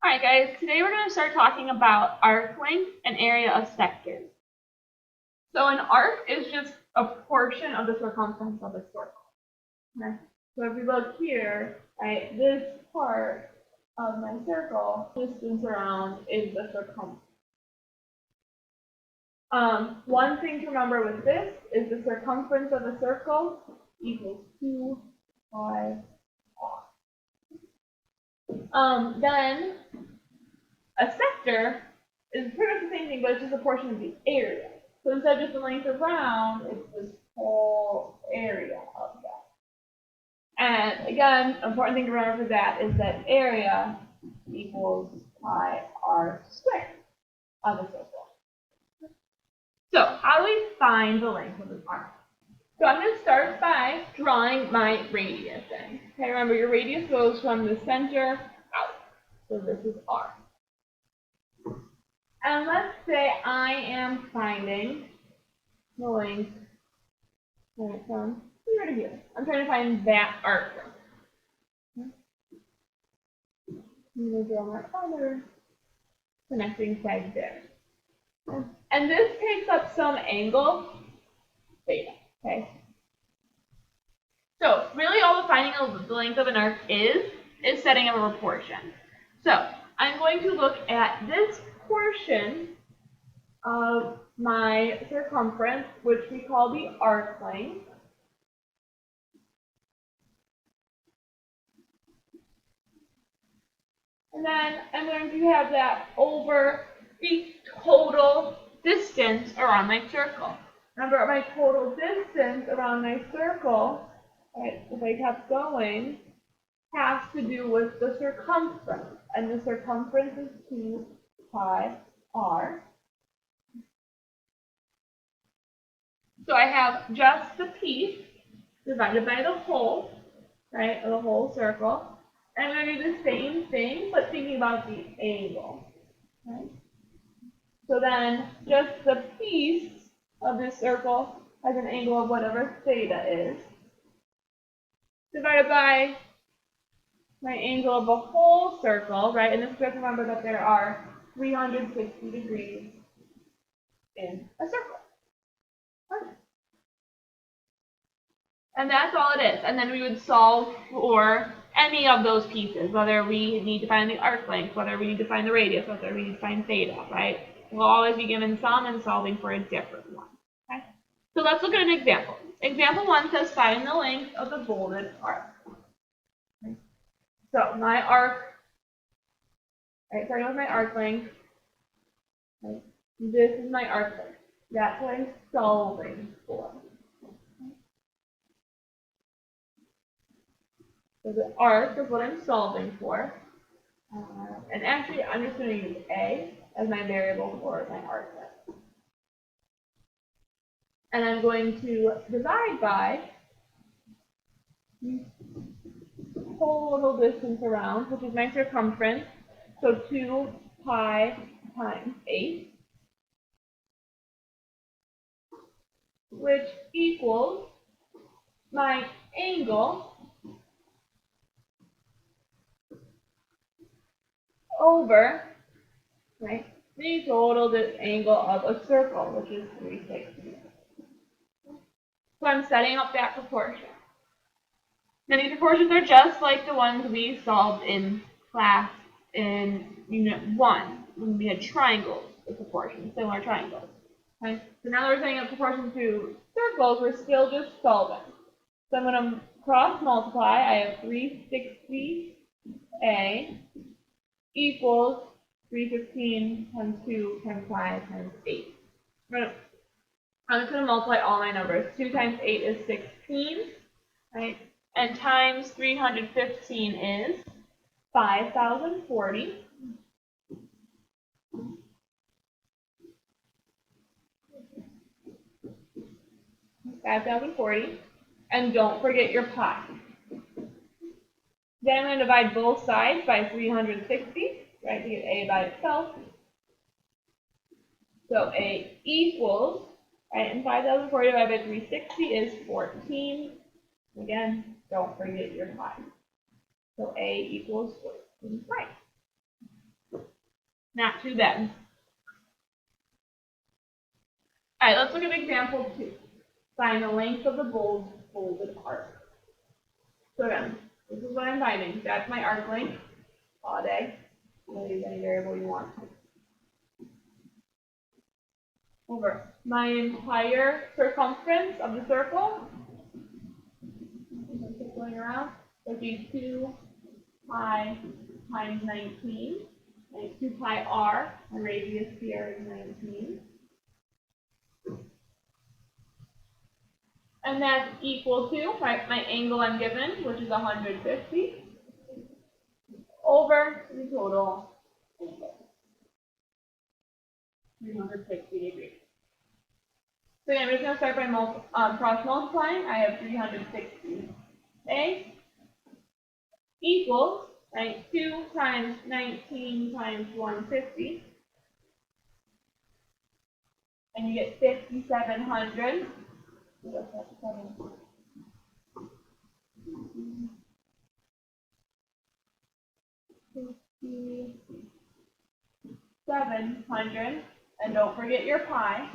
Alright guys, today we're going to start talking about arc length and area of sectors. So an arc is just a portion of the circumference of a circle. Okay? So if we look here, right, this part of my circle, distance around is the circumference. One thing to remember with this is the circumference of a circle equals 2 pi r. Then a sector is pretty much the same thing, but it's just a portion of the area. So instead of just the length around, it's this whole area of that. And again, important thing to remember for that is that area equals pi r squared of a circle. So how do we find the length of an arc? So I'm going to start by drawing my radius in. Okay, remember your radius goes from the center out. So this is r. And let's say I am finding the length from here to here. I'm trying to find that arc length. I'm going to draw my other connecting side there. And this takes up some angle, theta. Okay. So really all the finding of the length of an arc is setting up a proportion. So I'm going to look at this portion of my circumference, which we call the arc length. And then I'm going to have that over the total distance around my circle. Remember, my total distance around my circle, right, if I kept going, has to do with the circumference. And the circumference is 2 pi r. So I have just the piece divided by the whole, right, of the whole circle. And I'm going to do the same thing, but thinking about the angle. Right? So then just the piece of this circle has an angle of whatever theta is, divided by my angle of the whole circle, right? And this is just remember that there are 360 degrees in a circle. Okay. And that's all it is. And then we would solve for any of those pieces, whether we need to find the arc length, whether we need to find the radius, whether we need to find theta, right? We'll always be given some and solving for a different one. Okay? So let's look at an example. Example 1 says find the length of the bolded arc. Okay. So my arc, right, starting with my arc length, right, this is my arc length. That's what I'm solving for. So the arc is what I'm solving for. And actually, I'm just going to use A as my variable for my arc length. And I'm going to divide by total distance around, which is my circumference. So 2 pi times 8, which equals my angle over, right, the total angle of a circle, which is 360. So I'm setting up that proportion. Now these proportions are just like the ones we solved in class in Unit 1, when we had triangles with proportions, similar triangles. Okay? So now that we're setting up proportions to circles, we're still just solving. So I'm going to cross multiply. I have 360A equals 315 times 2 times 5 times 8. I'm just going to multiply all my numbers. 2 times 8 is 16, right? And times 315 is 5,040. And don't forget your pi. Then I'm going to divide both sides by 360, right, to get A by itself. So A equals, right, and 5,040 divided by 360 is 14. Again, don't forget your pi. So A equals 14 pi. Not too bad. Alright, let's look at example 2. Find the length of the folded arc. So again, this is what I'm finding. That's my arc length. All day. You can use any variable you want. Over my entire circumference of the circle. Going around. Would be 2 pi times 19. And 2 pi r. My radius here is 19. And that's equal to, right, my angle I'm given, which is 150, over the total angle, 360 degrees. So again, I'm just going to start by cross multiplying. I have 360a equals, right, 2 times 19 times 150, and you get 5,700. 5,700, and don't forget your pi.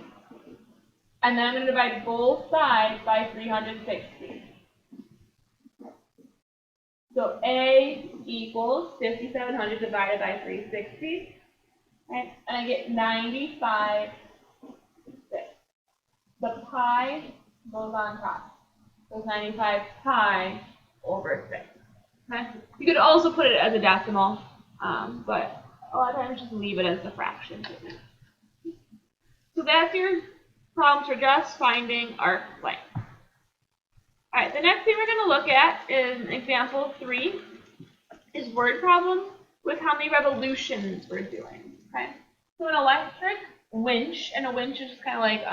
And then I'm going to divide both sides by 360. So A equals 5,700 divided by 360, right? And I get 95. The pi goes on top. So 95 pi over 6. Okay? You could also put it as a decimal, but a lot of times just leave it as a fraction. So that's your problems for just finding arc length. Alright, the next thing we're going to look at is example 3 is word problems with how many revolutions we're doing. Okay? So an electric winch, and a winch is just kind of like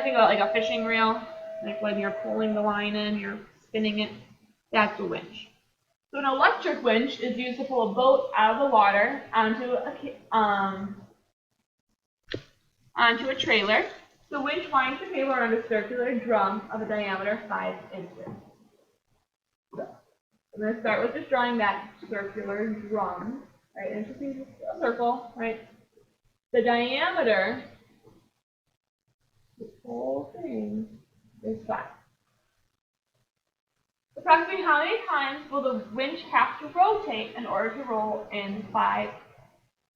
think about like a fishing reel, like when you're pulling the line in, you're spinning it. That's a winch. So an electric winch is used to pull a boat out of the water onto a trailer. The winch winds the cable around a circular drum of a diameter of 5 inches. So I'm going to start with just drawing that circular drum, right? And it's just a circle, right? The diameter, this whole thing, is 5. Approximately how many times will the winch have to rotate in order to roll in 5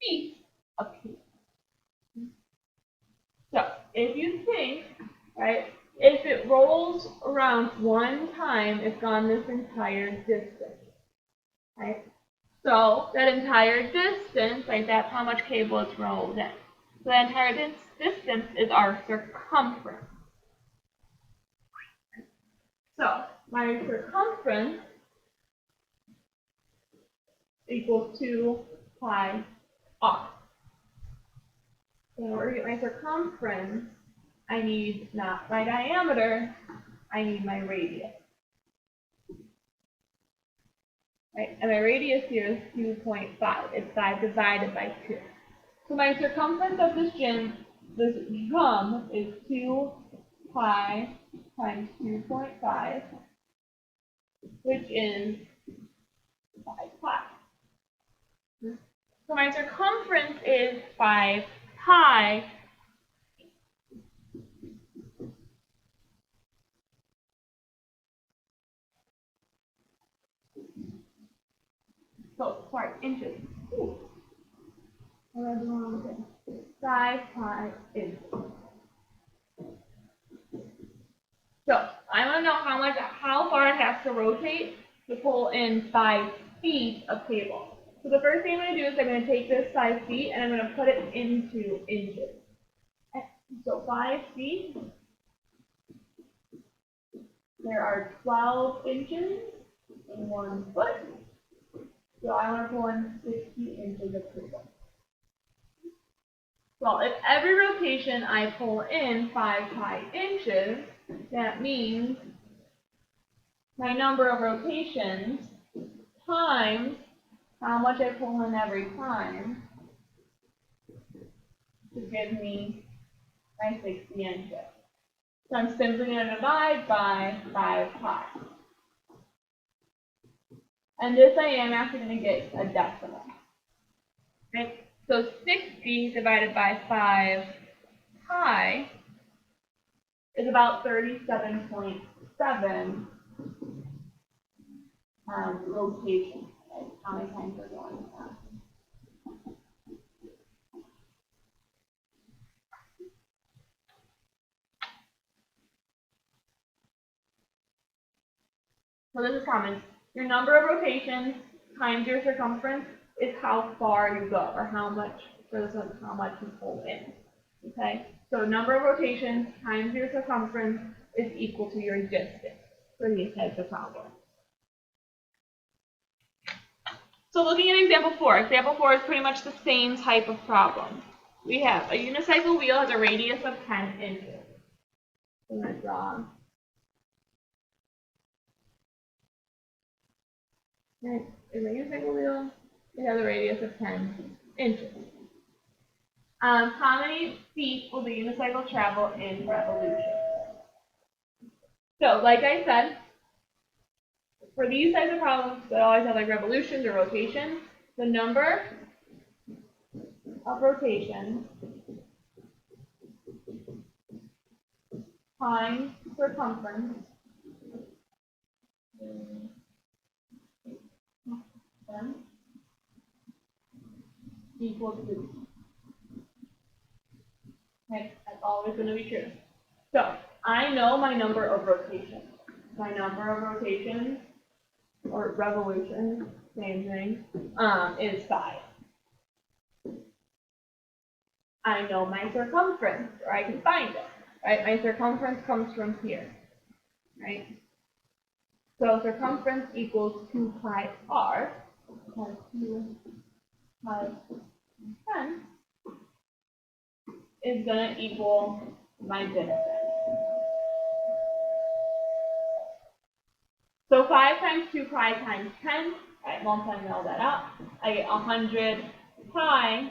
feet of cable? So, if you think, right, if it rolls around 1 time, it's gone this entire distance, right? So, that entire distance, right, that's how much cable it's rolled in. So, that entire distance is our circumference. So, my circumference equals 2 pi r. In order to get my circumference, I need not my diameter, I need my radius. Right? And my radius here is 2.5. It's 5 divided by 2. So my circumference of this drum is 2 pi times 2.5, which is 5 pi. So my circumference is 5 pi. So, sorry, inches. Ooh. 5 pi inches. So, I want to know how far it has to rotate to pull in 5 feet of cable. So the first thing I'm going to do is I'm going to take this 5 feet and I'm going to put it into inches. So 5 feet, there are 12 inches in 1 foot. So I want to pull in 60 inches of cable. Well, if every rotation I pull in 5 pi inches, that means my number of rotations times how much I pull in every time to give me my 60 inches. So I'm simply going to divide by 5 pi. And this I am actually going to get a decimal. Right? So 60 divided by 5 pi is about 37.7 rotations. Right? How many times we're going with that? So this is common. Your number of rotations times your circumference is how far you go, or how much, for this one, how much you pull in. Okay? So number of rotations times your circumference is equal to your distance for these types of problems. So looking at example 4. Example 4 is pretty much the same type of problem. We have a unicycle wheel has a radius of 10 inches. I'm going to draw. A unicycle wheel, it has a radius of 10 inches. How many feet will the unicycle travel in revolution? So, like I said, for these types of problems that always have like revolutions or rotations, the number of rotations times circumference equals 2. Okay, that's always going to be true. So, I know my number of rotations. My number of rotations, or revolutions, same thing, is 5. I know my circumference, or I can find it, right? My circumference comes from here, right? So circumference equals 2 pi r, times 2 pi 10, is going to equal my distance. So 5 times 2 pi times 10, right, multiplying all that out, I get 100 pi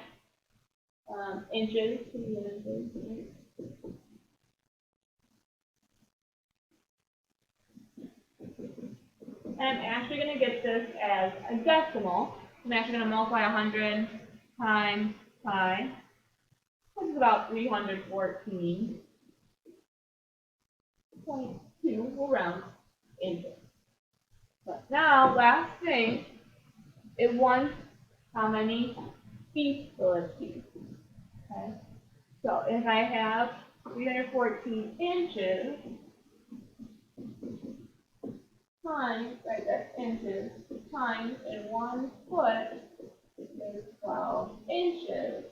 inches to the inches. And I'm actually going to get this as a decimal. I'm actually going to multiply 100 times pi, which is about 314.2. We'll round inches. But now, last thing, it wants how many feet will it be. Okay? So if I have 314 inches times, right, that's inches, times in 1 foot is 12 inches.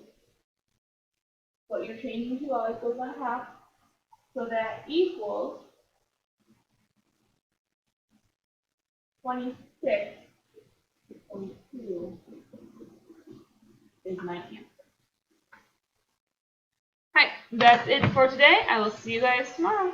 What you're changing to always goes on half, so that equals 26.2 is my answer. Alright, that's it for today. I will see you guys tomorrow.